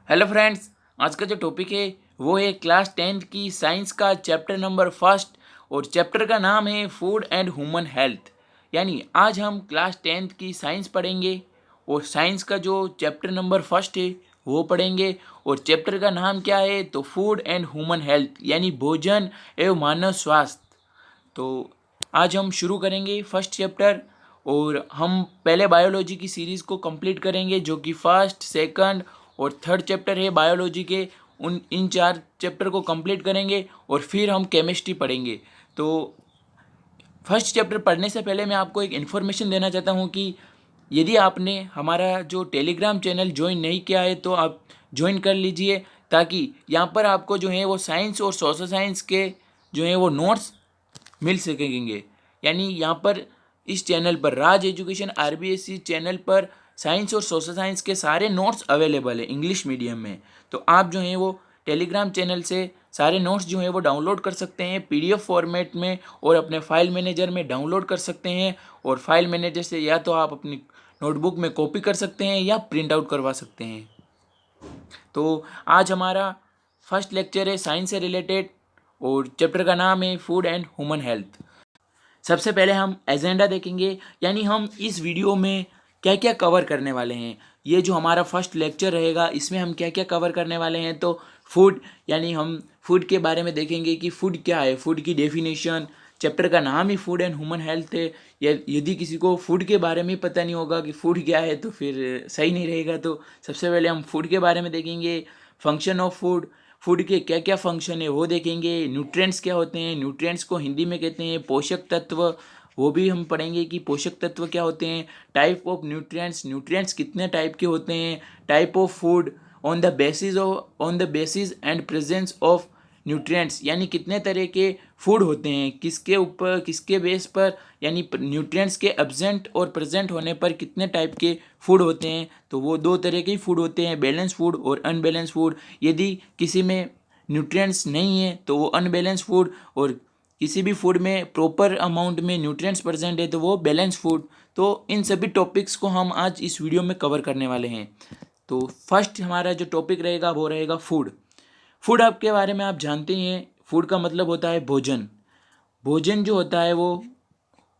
Hello friends, आज का जो टॉपिक है वो है क्लास 10th की साइंस का चैप्टर नंबर फर्स्ट और चैप्टर का नाम है फूड एंड ह्यूमन हेल्थ। यानी आज हम क्लास 10th की साइंस पढ़ेंगे और साइंस का जो चैप्टर नंबर फर्स्ट है वो पढ़ेंगे। और चैप्टर का नाम क्या है तो फूड एंड ह्यूमन हेल्थ यानी भोजन एवं मानव स्वास्थ्य। तो आज हम शुरू करेंगे फर्स्ट चैप्टर और हम पहले बायोलॉजी की सीरीज़ को कंप्लीट करेंगे जो कि फर्स्ट सेकंड और थर्ड चैप्टर है बायोलॉजी के। इन 4 चैप्टर को कंप्लीट करेंगे और फिर हम केमिस्ट्री पढ़ेंगे। तो फर्स्ट चैप्टर पढ़ने से पहले मैं आपको एक इन्फॉर्मेशन देना चाहता हूँ कि यदि आपने हमारा जो टेलीग्राम चैनल ज्वाइन नहीं किया है तो आप ज्वाइन कर लीजिए, ताकि यहाँ पर आपको जो है वो साइंस और सोशल साइंस के जो है वो नोट्स मिल सकेंगे। यानी यहाँ पर इस चैनल पर राज एजुकेशन आरबीएससी चैनल पर साइंस और सोशल साइंस के सारे नोट्स अवेलेबल है इंग्लिश मीडियम में। तो आप जो हैं वो टेलीग्राम चैनल से सारे नोट्स जो हैं वो डाउनलोड कर सकते हैं पीडीएफ फॉर्मेट में और अपने फाइल मैनेजर में डाउनलोड कर सकते हैं। और फाइल मैनेजर से या तो आप अपनी नोटबुक में कॉपी कर सकते हैं या प्रिंट आउट करवा सकते हैं। तो आज हमारा फर्स्ट लेक्चर है साइंस से रिलेटेड और चैप्टर का नाम है फूड एंड ह्यूमन हेल्थ। सबसे पहले हम एजेंडा देखेंगे, यानी हम इस वीडियो में क्या क्या कवर करने वाले हैं। ये जो हमारा फर्स्ट लेक्चर रहेगा इसमें हम क्या क्या कवर करने वाले हैं तो फूड, यानी हम फूड के बारे में देखेंगे कि फूड क्या है, फूड की डेफिनेशन। चैप्टर का नाम ही फूड एंड ह्यूमन हेल्थ है। यदि किसी को फूड के बारे में पता नहीं होगा कि फूड क्या है तो फिर सही नहीं रहेगा। तो सबसे पहले हम फूड के बारे में देखेंगे, फंक्शन ऑफ फूड, फूड के क्या क्या फंक्शन है वो देखेंगे। न्यूट्रिएंट्स क्या होते हैं, न्यूट्रिएंट्स को हिंदी में कहते हैं पोषक तत्व, वो भी हम पढ़ेंगे कि पोषक तत्व क्या होते हैं। टाइप ऑफ न्यूट्रिएंट्स, न्यूट्रिएंट्स कितने टाइप के होते हैं। Type of food on the basis and presence of nutrients, यानी कितने तरह के फूड होते हैं, किसके ऊपर किसके बेस पर, यानी न्यूट्रिएंट्स के एब्सेंट और प्रेजेंट होने पर कितने टाइप के फूड होते हैं। तो वो 2 तरह के फूड होते हैं, बैलेंस फूड और अनबैलेंस फूड। यदि किसी में न्यूट्रिएंट्स नहीं है तो वो अनबैलेंस फूड, और किसी भी फूड में प्रॉपर अमाउंट में न्यूट्रिएंट्स प्रेजेंट है तो वो बैलेंस फूड। तो इन सभी टॉपिक्स को हम आज इस वीडियो में कवर करने वाले हैं। तो फर्स्ट हमारा जो टॉपिक रहेगा वो रहेगा फूड। फूड आपके बारे में आप जानते ही हैं, फूड का मतलब होता है भोजन। भोजन जो होता है वो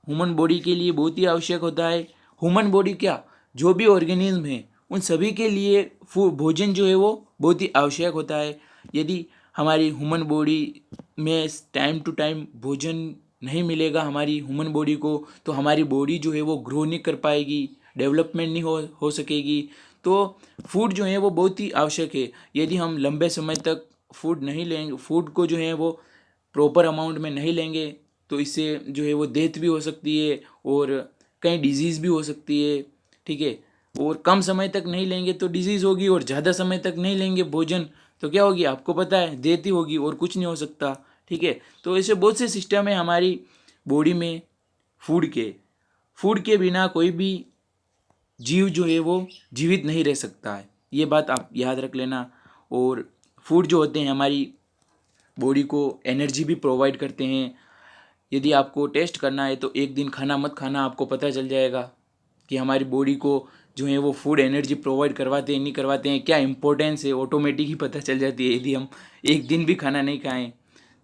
ह्यूमन बॉडी के लिए बहुत ही आवश्यक होता है। ह्यूमन बॉडी क्या, जो भी ऑर्गेनिज्म है उन सभी के लिए भोजन जो है वो बहुत ही आवश्यक होता है। यदि हमारी ह्यूमन बॉडी में टाइम टू टाइम भोजन नहीं मिलेगा हमारी ह्यूमन बॉडी को, तो हमारी बॉडी जो है वो ग्रो नहीं कर पाएगी, डेवलपमेंट नहीं हो सकेगी। तो फूड जो है वो बहुत ही आवश्यक है। यदि हम लंबे समय तक फूड नहीं लेंगे, फूड को जो है वो प्रॉपर अमाउंट में नहीं लेंगे तो इससे जो है वो डेथ भी हो सकती है और कई डिजीज़ भी हो सकती है। ठीक है, और कम समय तक नहीं लेंगे तो डिजीज़ होगी, और ज़्यादा समय तक नहीं लेंगे भोजन तो क्या होगी आपको पता है, डेथ ही होगी और कुछ नहीं हो सकता। ठीक है, तो ऐसे बहुत से सिस्टम है हमारी बॉडी में फूड के बिना कोई भी जीव जो है वो जीवित नहीं रह सकता है, ये बात आप याद रख लेना। और फूड जो होते हैं हमारी बॉडी को एनर्जी भी प्रोवाइड करते हैं। यदि आपको टेस्ट करना है तो एक दिन खाना मत खाना, आपको पता चल जाएगा कि हमारी बॉडी को जो है वो फूड एनर्जी प्रोवाइड करवाते हैं नहीं करवाते हैं, क्या इंपॉर्टेंस है ऑटोमेटिक ही पता चल जाती है यदि हम एक दिन भी खाना नहीं खाएं।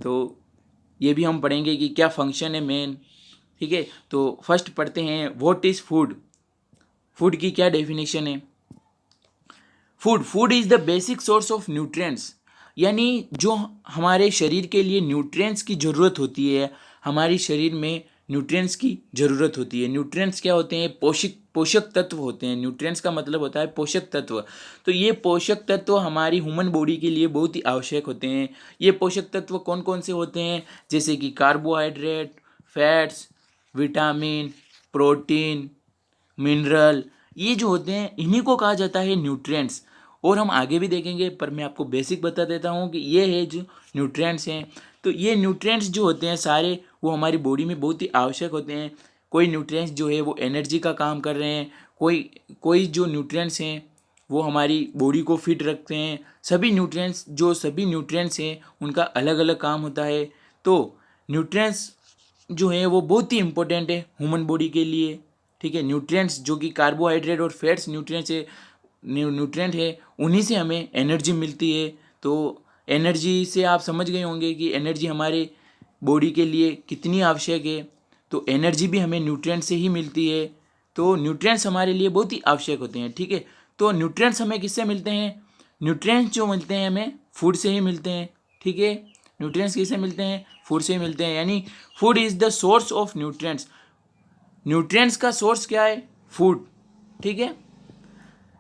तो ये भी हम पढ़ेंगे कि क्या फंक्शन है मेन। ठीक है, तो फर्स्ट पढ़ते हैं व्हाट इज़ फूड। फूड की क्या डेफिनेशन है। Food is the basic source of nutrients, यानी जो हमारे शरीर के लिए न्यूट्रिएंट्स की ज़रूरत होती है, हमारी शरीर में न्यूट्रिएंट्स की ज़रूरत होती है। न्यूट्रिएंट्स क्या होते हैं, पोषक तत्व होते हैं। न्यूट्रिएंट्स का मतलब होता है पोषक तत्व। तो ये पोषक तत्व हमारी ह्यूमन बॉडी के लिए बहुत ही आवश्यक होते हैं। ये पोषक तत्व कौन कौन से होते हैं, जैसे कि carbohydrate, fats, vitamin, protein, mineral, ये जो होते हैं इन्हीं को कहा जाता है न्यूट्रिएंट्स। और हम आगे भी देखेंगे, पर मैं आपको बेसिक बता देता हूँ कि ये है जो न्यूट्रिएंट्स हैं। तो ये न्यूट्रिएंट्स जो होते हैं सारे वो हमारी बॉडी में बहुत ही आवश्यक होते हैं। कोई न्यूट्रिएंट्स जो है वो एनर्जी का काम कर रहे हैं, कोई जो न्यूट्रिएंट्स हैं वो हमारी बॉडी को फिट रखते हैं। सभी न्यूट्रिएंट्स हैं उनका अलग अलग काम होता है। तो न्यूट्रिएंट्स जो है वो बहुत ही इंपॉर्टेंट है ह्यूमन बॉडी के लिए। ठीक है, न्यूट्रिएंट्स जो कि कार्बोहाइड्रेट और फैट्स न्यूट्रिएंट्स है न्यूट्रिएंट है उन्हीं से हमें एनर्जी मिलती है। तो एनर्जी से आप समझ गए होंगे कि एनर्जी हमारे बॉडी के लिए कितनी आवश्यक है। तो एनर्जी भी हमें न्यूट्रिएंट से ही मिलती है। तो न्यूट्रिएंट्स हमारे लिए बहुत ही आवश्यक होते हैं, ठीक है। तो न्यूट्रिएंट्स हमें किससे मिलते हैं? न्यूट्रिएंट्स जो मिलते हैं हमें फूड से ही मिलते हैं, ठीक है। न्यूट्रिएंट्स किससे मिलते हैं? फूड से ही मिलते हैं, यानी food is the source of nutrients. Nutrients का सोर्स क्या है? फूड, ठीक है।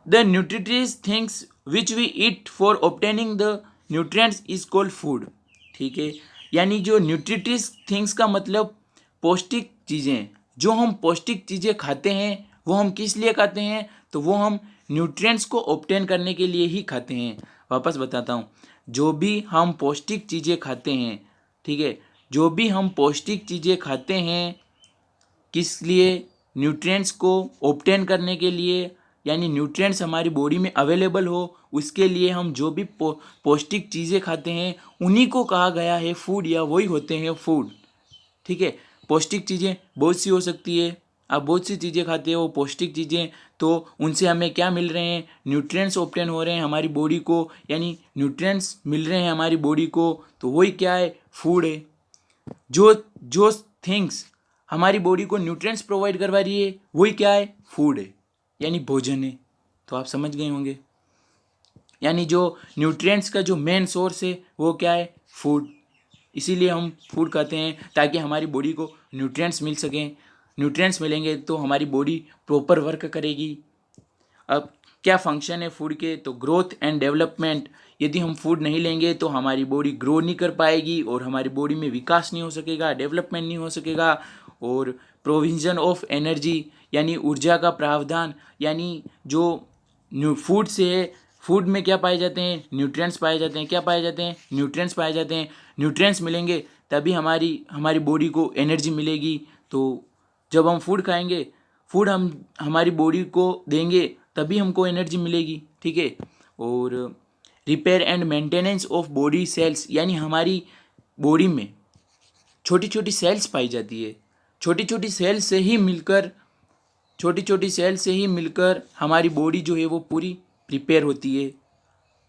The nutritious things which we eat for obtaining the nutrients is called food, ठीक है। यानी जो न्यूट्रिटिस थिंग्स का मतलब पौष्टिक चीज़ें, जो हम पौष्टिक चीज़ें खाते हैं वो हम किस लिए खाते हैं? तो वो हम न्यूट्रिएंट्स को ऑब्टेन करने के लिए ही खाते हैं। वापस बताता हूँ, जो भी हम पौष्टिक चीज़ें खाते हैं, ठीक है, जो भी हम पौष्टिक चीज़ें खाते हैं किस लिए? न्यूट्रिएंट्स को ऑब्टेन करने के लिए, यानी न्यूट्रिएंट्स हमारी बॉडी में अवेलेबल हो उसके लिए हम जो भी पौष्टिक चीज़ें खाते हैं उन्हीं को कहा गया है फूड, या वही होते हैं फूड, ठीक है। पौष्टिक चीज़ें बहुत सी हो सकती है, आप बहुत सी चीज़ें खाते हो पौष्टिक चीज़ें, तो उनसे हमें क्या मिल रहे हैं? न्यूट्रिएंट्स ऑब्टेन हो रहे हैं हमारी बॉडी को, यानी न्यूट्रिएंट्स मिल रहे हैं हमारी बॉडी को, तो वही क्या है? फूड है। जो जो थिंग्स हमारी बॉडी को न्यूट्रिएंट्स प्रोवाइड करवा रही है वही क्या है? फूड है, यानी भोजन है। तो आप समझ गए होंगे, यानी जो न्यूट्रिएंट्स का जो मेन सोर्स है वो क्या है? फूड। इसीलिए हम फूड खाते हैं ताकि हमारी बॉडी को न्यूट्रिएंट्स मिल सकें। न्यूट्रिएंट्स मिलेंगे तो हमारी बॉडी प्रॉपर वर्क करेगी। अब क्या फंक्शन है फूड के? तो ग्रोथ एंड डेवलपमेंट। यदि हम फूड नहीं लेंगे तो हमारी बॉडी ग्रो नहीं कर पाएगी और हमारी बॉडी में विकास नहीं हो सकेगा, डेवलपमेंट नहीं हो सकेगा। और प्रोविजन ऑफ एनर्जी, यानी ऊर्जा का प्रावधान, यानी जो फूड से है, फूड में क्या पाए जाते हैं? न्यूट्रिएंट्स पाए जाते हैं। क्या पाए जाते हैं? न्यूट्रिएंट्स पाए जाते हैं। न्यूट्रिएंट्स मिलेंगे तभी हमारी बॉडी को एनर्जी मिलेगी। तो जब हम फूड खाएंगे, फूड हम हमारी बॉडी को देंगे तभी हमको एनर्जी मिलेगी, ठीक है। और repair and maintenance of body cells, यानी हमारी बॉडी में छोटी छोटी सेल्स पाई जाती है। छोटी छोटी सेल्स से ही मिलकर हमारी बॉडी जो है वो पूरी प्रिपेयर होती है,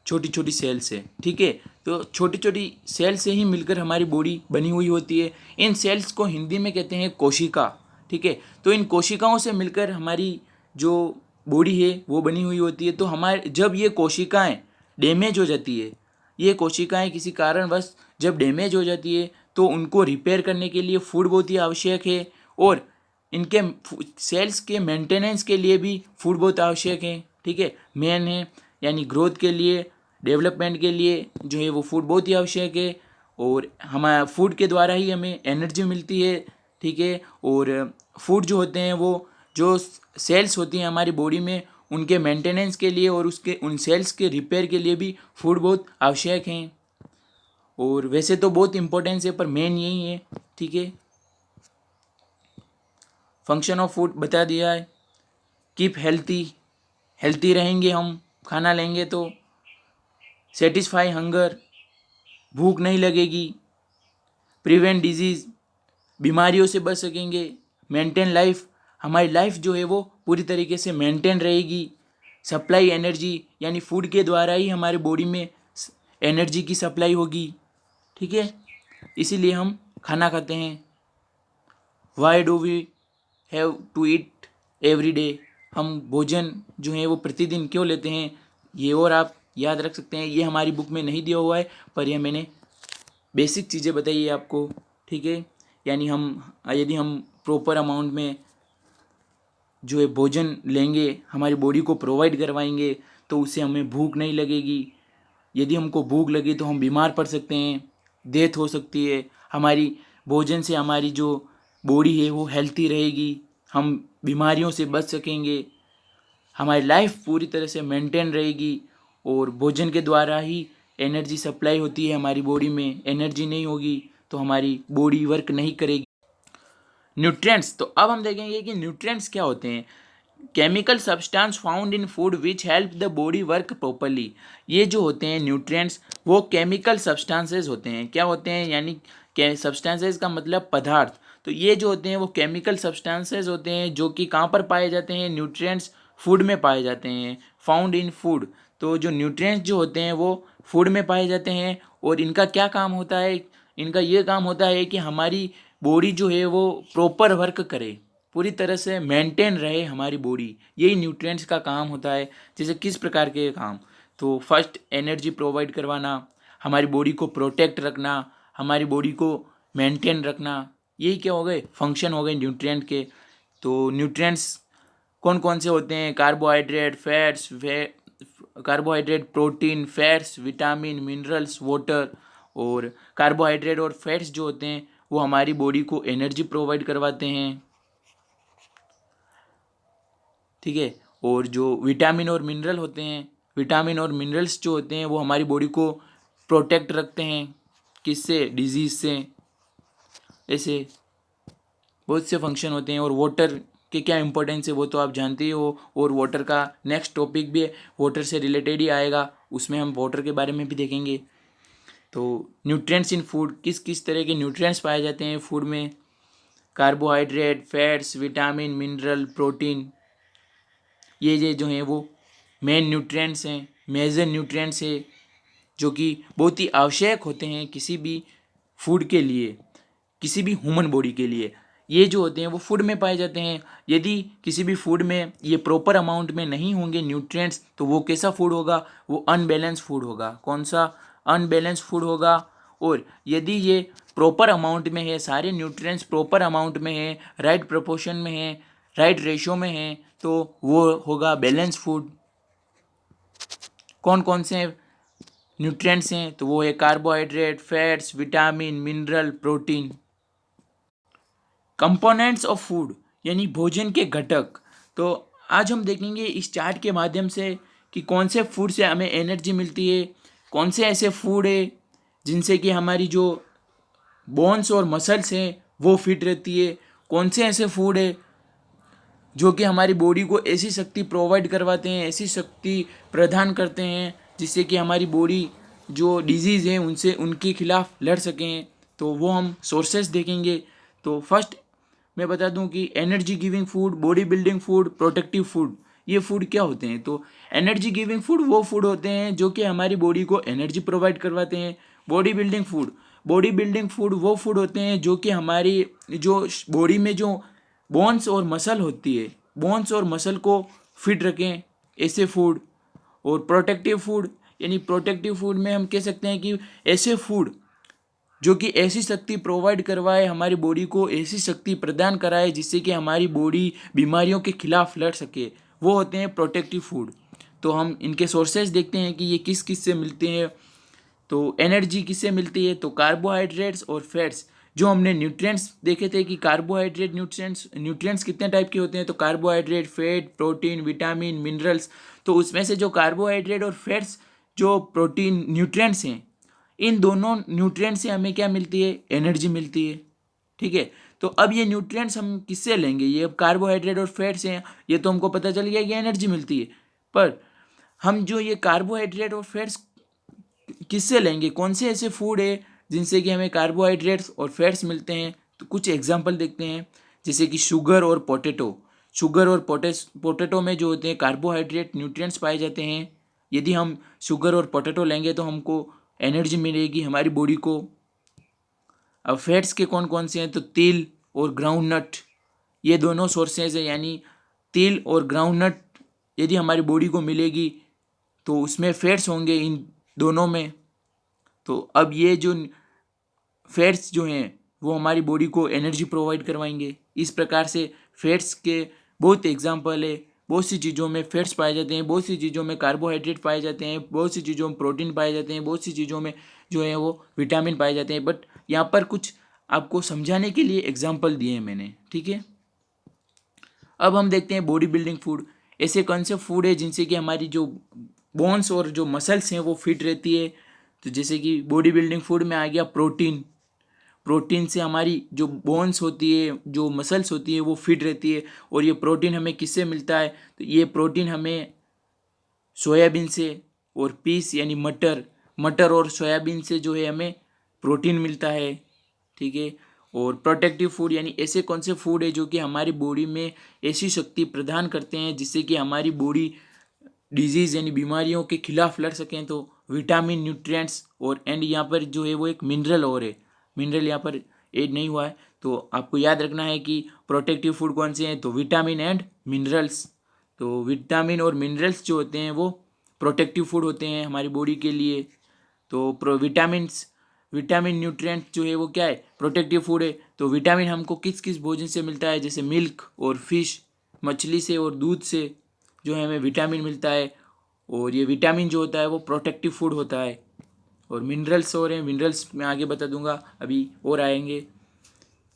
छोटी छोटी सेल से, ठीक है। तो छोटी छोटी सेल से ही मिलकर हमारी बॉडी बनी हुई होती है। इन सेल्स को हिंदी में कहते हैं कोशिका, ठीक है। तो इन कोशिकाओं से मिलकर हमारी जो बॉडी है वो बनी हुई होती है। तो हमारे जब ये कोशिकाएं डैमेज हो जाती है, ये कोशिकाएं किसी कारणवश जब डैमेज हो जाती है तो उनको रिपेयर करने के लिए फूड बहुत ही आवश्यक है। और इनके सेल्स के मेंटेनेंस के लिए भी फूड बहुत आवश्यक है, ठीक है, मेन है। यानी ग्रोथ के लिए, डेवलपमेंट के लिए जो है वो फूड बहुत ही आवश्यक है। और हमारा फूड के द्वारा ही हमें एनर्जी मिलती है, ठीक है। और फूड जो होते हैं वो जो सेल्स होती हैं हमारी बॉडी में उनके मेंटेनेंस के लिए और उन सेल्स के रिपेयर के लिए भी फूड बहुत आवश्यक हैं। और वैसे तो बहुत इम्पोर्टेंस है पर मेन यही है, ठीक है। फंक्शन ऑफ फूड बता दिया है। कीप हेल्थी रहेंगे हम, खाना लेंगे तो। सेटिस्फाई हंगर, भूख नहीं लगेगी। प्रिवेंट डिजीज़, बीमारियों से बच सकेंगे। मेंटेन लाइफ, हमारी लाइफ जो है वो पूरी तरीके से मेंटेन रहेगी। सप्लाई एनर्जी, यानी फूड के द्वारा ही हमारे बॉडी में एनर्जी की सप्लाई होगी, ठीक है। इसीलिए हम खाना खाते हैं। Why do we have to eat every day, हम भोजन जो है वो प्रतिदिन क्यों लेते हैं, ये और आप याद रख सकते हैं। ये हमारी बुक में नहीं दिया हुआ है पर यह मैंने बेसिक चीज़ें बताई है आपको, ठीक है। यानी यदि हम प्रॉपर अमाउंट में जो है भोजन लेंगे, हमारी बॉडी को प्रोवाइड करवाएंगे तो उससे हमें भूख नहीं लगेगी। यदि हमको भूख लगी तो हम बीमार पड़ सकते हैं, डेथ हो सकती है। हमारी भोजन से हमारी जो बॉडी है वो हेल्थी रहेगी, हम बीमारियों से बच सकेंगे, हमारी लाइफ पूरी तरह से मेंटेन रहेगी। और भोजन के द्वारा ही एनर्जी सप्लाई होती है हमारी बॉडी में। एनर्जी नहीं होगी तो हमारी बॉडी वर्क नहीं करेगी। न्यूट्रिएंट्स, तो अब हम देखेंगे कि न्यूट्रिएंट्स क्या होते हैं। Chemical substance found in food which help the body work properly. ये जो होते हैं न्यूट्रिएंट्स वो केमिकल सब्सटेंसेस होते हैं। क्या होते हैं? यानी सब्सटेंसेस का मतलब पदार्थ। तो ये जो होते हैं वो केमिकल सब्सटेंसेस होते हैं जो कि कहाँ पर पाए जाते हैं? न्यूट्रिएंट्स फूड में पाए जाते हैं, फाउंड इन फूड। तो जो न्यूट्रिएंट्स जो होते हैं वो फूड में पाए जाते हैं और इनका क्या काम होता है, इनका ये काम होता है कि हमारी बॉडी जो है वो प्रॉपर वर्क करे, पूरी तरह से मेंटेन रहे हमारी बॉडी, यही न्यूट्रिएंट्स का काम होता है। जैसे किस प्रकार के काम, तो फर्स्ट एनर्जी प्रोवाइड करवाना, हमारी बॉडी को प्रोटेक्ट रखना, हमारी बॉडी को मेंटेन रखना, यही क्या हो गए फंक्शन हो गए न्यूट्रिएंट के। तो न्यूट्रिएंट्स कौन कौन से होते हैं, carbohydrate, fats, carbohydrate, protein, fats, vitamin, minerals, water. और कार्बोहाइड्रेट और फैट्स जो होते हैं वो हमारी बॉडी को एनर्जी प्रोवाइड करवाते हैं, ठीक है। और जो विटामिन और मिनरल होते हैं, विटामिन और मिनरल्स जो होते हैं वो हमारी बॉडी को प्रोटेक्ट रखते हैं, किससे, डिजीज़ से। ऐसे बहुत से फंक्शन होते हैं। और वाटर के क्या इंपॉर्टेंस है वो तो आप जानते ही हो, और वाटर का नेक्स्ट टॉपिक भी वाटर से रिलेटेड ही आएगा, उसमें हम वाटर के बारे में भी देखेंगे। तो न्यूट्रिएंट्स इन फूड, किस किस तरह के न्यूट्रिएंट्स पाए जाते हैं फूड में, carbohydrate, fats, vitamin, mineral, protein, ये जो हैं वो मेन न्यूट्रिएंट्स हैं, मेजर न्यूट्रिएंट्स है, जो कि बहुत ही आवश्यक होते हैं किसी भी फूड के लिए, किसी भी ह्यूमन बॉडी के लिए। ये जो होते हैं वो फूड में पाए जाते हैं। यदि किसी भी फूड में ये प्रॉपर अमाउंट में नहीं होंगे न्यूट्रिएंट्स, तो वो कैसा फूड होगा, वो अनबैलेंस फूड होगा। कौन सा, अनबैलेंस फूड होगा। और यदि ये प्रॉपर अमाउंट में है, सारे न्यूट्रिएंट्स प्रॉपर अमाउंट में है, राइट प्रोपोर्शन में है, राइट रेशियो में है, तो वो होगा बैलेंस फूड। कौन कौन से न्यूट्रिएंट्स हैं, तो वो है carbohydrate, fats, vitamin, mineral, protein. Components of food यानी भोजन के घटक। तो आज हम देखेंगे इस चार्ट के माध्यम से कि कौन से फूड से हमें एनर्जी मिलती है, कौन से ऐसे फूड है जिनसे कि हमारी जो बोन्स और मसल्स हैं वो फिट रहती है, कौन से ऐसे फूड है जो कि हमारी बॉडी को ऐसी शक्ति प्रोवाइड करवाते हैं, ऐसी शक्ति प्रदान करते हैं जिससे कि हमारी बॉडी जो डिजीज़ हैं उनसे, उनके खिलाफ लड़ सकें। तो वो हम सोर्सेस देखेंगे। तो फर्स्ट मैं बता दूं कि energy giving food, body building food, protective food, ये फूड क्या होते हैं। तो एनर्जी गिविंग फूड वो फूड होते हैं जो कि हमारी बॉडी को एनर्जी प्रोवाइड करवाते हैं। Body building food, body building food वो फूड होते हैं जो कि हमारी जो बॉडी में जो बोन्स और मसल होती है, बोन्स और मसल को फिट रखें, ऐसे फूड। और प्रोटेक्टिव फूड यानी प्रोटेक्टिव फूड में हम कह सकते हैं कि ऐसे फूड जो कि ऐसी शक्ति प्रोवाइड करवाए, हमारी बॉडी को ऐसी शक्ति प्रदान कराए जिससे कि हमारी बॉडी बीमारियों के खिलाफ लड़ सके, वो होते हैं प्रोटेक्टिव फूड। तो हम इनके सोर्सेज देखते हैं कि ये किस किस से मिलते हैं। तो एनर्जी किससे मिलती है, तो कार्बोहाइड्रेट्स और फैट्स। जो हमने न्यूट्रिएंट्स देखे थे कि कार्बोहाइड्रेट न्यूट्रिएंट्स कितने टाइप के होते हैं, तो carbohydrate, fat, protein, vitamin, minerals. तो उसमें से जो कार्बोहाइड्रेट और फैट्स जो प्रोटीन न्यूट्रिएंट्स हैं, इन दोनों न्यूट्रिएंट्स से हमें क्या मिलती है, एनर्जी मिलती है, ठीक है। तो अब ये न्यूट्रिएंट्स हम किससे लेंगे, ये कार्बोहाइड्रेट और फैट्स हैं, ये तो हमको पता चल गया कि एनर्जी मिलती है। पर हम जो ये कार्बोहाइड्रेट और फैट्स किससे लेंगे, कौन से ऐसे फूड है जिनसे कि हमें कार्बोहाइड्रेट्स और फैट्स मिलते हैं। तो कुछ एग्जांपल देखते हैं, जैसे कि शुगर और पोटैटो। शुगर और पोटैटो में जो होते हैं कार्बोहाइड्रेट न्यूट्रिएंट्स पाए जाते हैं। यदि हम शुगर और पोटैटो लेंगे तो हमको एनर्जी मिलेगी हमारी बॉडी को। अब फैट्स के कौन कौन से हैं, तो तिल और ग्राउंड नट, ये दोनों सोर्सेज है। यानी तिल और ग्राउंड नट यदि हमारी बॉडी को मिलेगी तो उसमें फैट्स होंगे इन दोनों में। तो अब ये जो फैट्स जो हैं वो हमारी बॉडी को एनर्जी प्रोवाइड करवाएंगे। इस प्रकार से फैट्स के बहुत एग्जांपल है। बहुत सी चीज़ों में फैट्स पाए जाते हैं, बहुत सी चीज़ों में कार्बोहाइड्रेट पाए जाते हैं, बहुत सी चीज़ों में प्रोटीन पाए जाते हैं, बहुत सी चीज़ों में जो है वो विटामिन पाए जाते हैं। बट यहाँ पर कुछ आपको समझाने के लिए एग्जाम्पल दिए हैं मैंने, ठीक है। अब हम देखते हैं बॉडी बिल्डिंग फूड। ऐसे कौन से फूड है जिनसे कि हमारी जो बोन्स और जो मसल्स हैं वो फिट रहती है। तो जैसे कि बॉडी बिल्डिंग फूड में आ गया प्रोटीन। प्रोटीन से हमारी जो बोन्स होती है, जो मसल्स होती है वो फिट रहती है। और ये प्रोटीन हमें किससे मिलता है, तो ये प्रोटीन हमें सोयाबीन से और पीस यानी मटर और सोयाबीन से जो है हमें प्रोटीन मिलता है, ठीक है। और प्रोटेक्टिव फूड यानी ऐसे कौन से फूड है जो कि हमारी बॉडी में ऐसी शक्ति प्रदान करते हैं जिससे कि हमारी बॉडी डिजीज़ यानी बीमारियों के खिलाफ लड़ सकें। तो विटामिन, न्यूट्रिएंट्स और एंड यहाँ पर जो है वो एक मिनरल और है, मिनरल यहाँ पर ऐड नहीं हुआ है। तो आपको याद रखना है कि प्रोटेक्टिव फूड कौन से हैं, तो विटामिन एंड मिनरल्स। तो विटामिन और मिनरल्स जो होते हैं वो प्रोटेक्टिव फूड होते हैं हमारी बॉडी के लिए। तो विटामिन न्यूट्रिएंट जो है वो क्या है, प्रोटेक्टिव फूड है। तो विटामिन हमको किस किस भोजन से मिलता है, जैसे मिल्क और फिश, मछली से और दूध से जो है हमें विटामिन मिलता है। और ये विटामिन जो होता है वो प्रोटेक्टिव फूड होता है। और मिनरल्स और हैं, मिनरल्स मैं आगे बता दूंगा, अभी और आएंगे,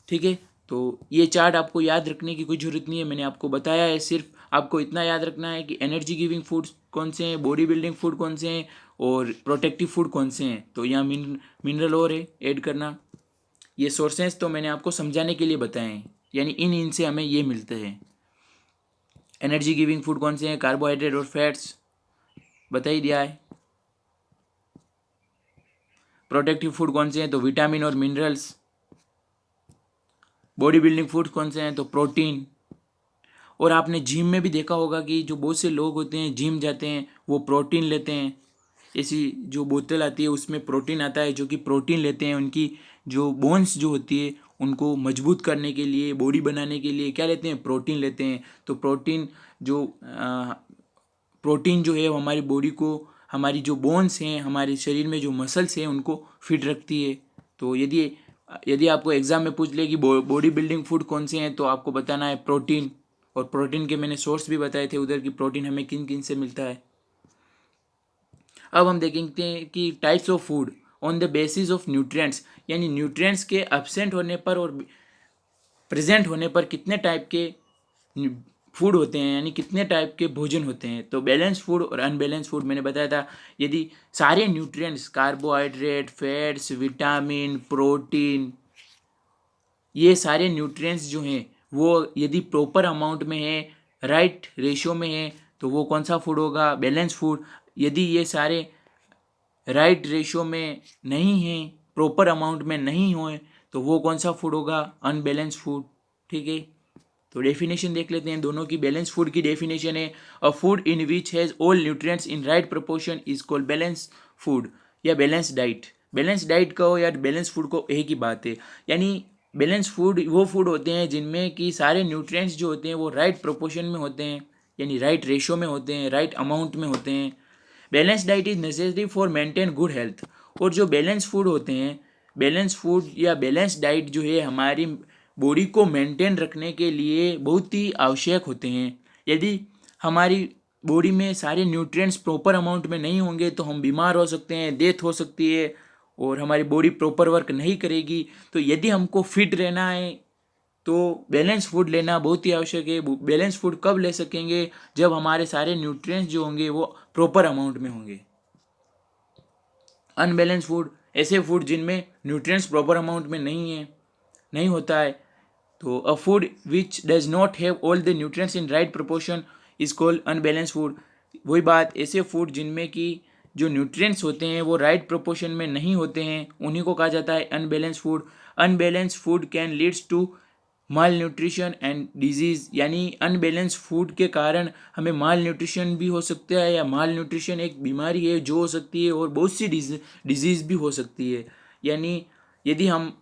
ठीक है। तो ये चार्ट आपको याद रखने की कोई ज़रूरत नहीं है, मैंने आपको बताया है। सिर्फ आपको इतना याद रखना है कि एनर्जी गिविंग फूड कौन से हैं, बॉडी बिल्डिंग फूड कौन से हैं और प्रोटेक्टिव फूड कौन से हैं। तो यहाँ मिनरल और है ऐड करना। ये सोर्सेस तो मैंने आपको समझाने के लिए बताए हैं, यानी इनसे हमें ये मिलते हैं। एनर्जी गिविंग फूड कौन से हैं, कार्बोहाइड्रेट और फैट्स बता ही दिया है। प्रोटेक्टिव फूड कौन से हैं, तो विटामिन और मिनरल्स। बॉडी बिल्डिंग फूड कौन से हैं, तो प्रोटीन। और आपने जिम में भी देखा होगा कि जो बहुत से लोग होते हैं जिम जाते हैं वो प्रोटीन लेते हैं। ऐसी जो बोतल आती है उसमें प्रोटीन आता है, जो कि प्रोटीन लेते हैं उनकी जो बोन्स जो होती है उनको मजबूत करने के लिए, बॉडी बनाने के लिए क्या लेते हैं, प्रोटीन लेते हैं। तो प्रोटीन जो है वो हमारी बॉडी को, हमारी जो बोन्स हैं, हमारे शरीर में जो मसल्स हैं उनको फिट रखती है। तो यदि आपको एग्जाम में पूछ ले कि बॉडी बिल्डिंग फूड कौन से हैं, तो आपको बताना है प्रोटीन। और प्रोटीन के मैंने सोर्स भी बताए थे उधर की प्रोटीन हमें किन किन से मिलता है। अब हम देखेंगे कि types of food on the basis of nutrients, यानी न्यूट्रिएंट्स के एब्सेंट होने पर और प्रेजेंट होने पर कितने टाइप के फूड होते हैं, यानी कितने टाइप के भोजन होते हैं। तो बैलेंस फूड और अनबैलेंस फूड मैंने बताया था। यदि सारे nutrients, carbohydrate, fats, vitamin, protein, ये सारे न्यूट्रिएंट्स जो हैं वो यदि प्रॉपर अमाउंट में है, राइट रेशियो में है, तो वो कौन सा फूड होगा, बैलेंस फूड। यदि ये सारे राइट रेशियो में नहीं हैं, प्रॉपर अमाउंट में नहीं होए, तो वो कौन सा फूड होगा, अनबैलेंस फूड, ठीक है। तो डेफिनेशन देख लेते हैं दोनों की। बैलेंस फूड की डेफिनेशन है अ food in which has all nutrients in right proportion is called balance food या बैलेंस डाइट। बैलेंस डाइट कहो या बैलेंस फूड को एक ही बात है। यानी बैलेंस फूड वो फूड होते हैं जिनमें कि सारे न्यूट्रिएंट्स जो होते हैं वो राइट प्रोपोर्शन में होते हैं, यानी राइट रेशियो में होते हैं, राइट अमाउंट में होते हैं। Balance diet is necessary for maintain good health. और जो बैलेंस फूड होते हैं, बैलेंस फूड या बैलेंस डाइट जो है हमारी बॉडी को मेंटेन रखने के लिए बहुत ही आवश्यक होते हैं। यदि हमारी बॉडी में सारे न्यूट्रिएंट्स प्रॉपर अमाउंट में नहीं होंगे तो हम बीमार हो सकते हैं, डेथ हो सकती है और हमारी बॉडी प्रॉपर वर्क नहीं करेगी। तो यदि हमको फिट रहना है तो बैलेंस फूड लेना बहुत ही आवश्यक है। बैलेंस फूड कब ले सकेंगे, जब हमारे सारे न्यूट्रिएंट्स जो होंगे वो प्रॉपर अमाउंट में होंगे। अनबैलेंस फूड ऐसे फूड जिनमें न्यूट्रिएंट्स प्रॉपर अमाउंट में नहीं होता है। तो अ food which does not have all the nutrients in right proportion is called unbalance food. वही बात, ऐसे फूड जिनमें कि जो न्यूट्रिएंट्स होते हैं वो राइट प्रोपोर्शन में नहीं होते हैं उन्हीं को कहा जाता है unbalance food. Unbalance food can leads to malnutrition and disease, यानी अनबैलेंस फूड के कारण हमें माल न्यूट्रिशन भी हो सकता है, या माल न्यूट्रिशन एक बीमारी है जो हो सकती है, और बहुत सी डिजीज़ भी हो सकती है। यानी यदि हम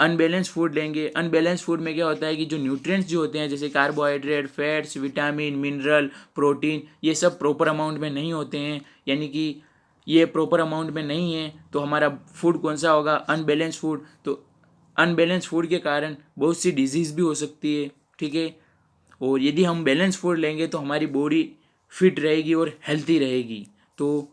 अनबैलेंस फूड लेंगे, अनबैलेंस फूड में क्या होता है कि जो न्यूट्रिएंट्स जो होते हैं जैसे carbohydrate, fats, vitamin, mineral, protein, ये सब प्रॉपर अमाउंट में नहीं होते हैं, यानी कि ये प्रॉपर अमाउंट में नहीं है, तो हमारा फूड कौन सा होगा, अनबैलेंस फूड। तो अनबैलेंस फूड के कारण बहुत सी डिजीज़ भी हो सकती है, ठीक है। और यदि हम बैलेंस फूड लेंगे तो हमारी बॉडी फिट रहेगी और हेल्थी रहेगी। तो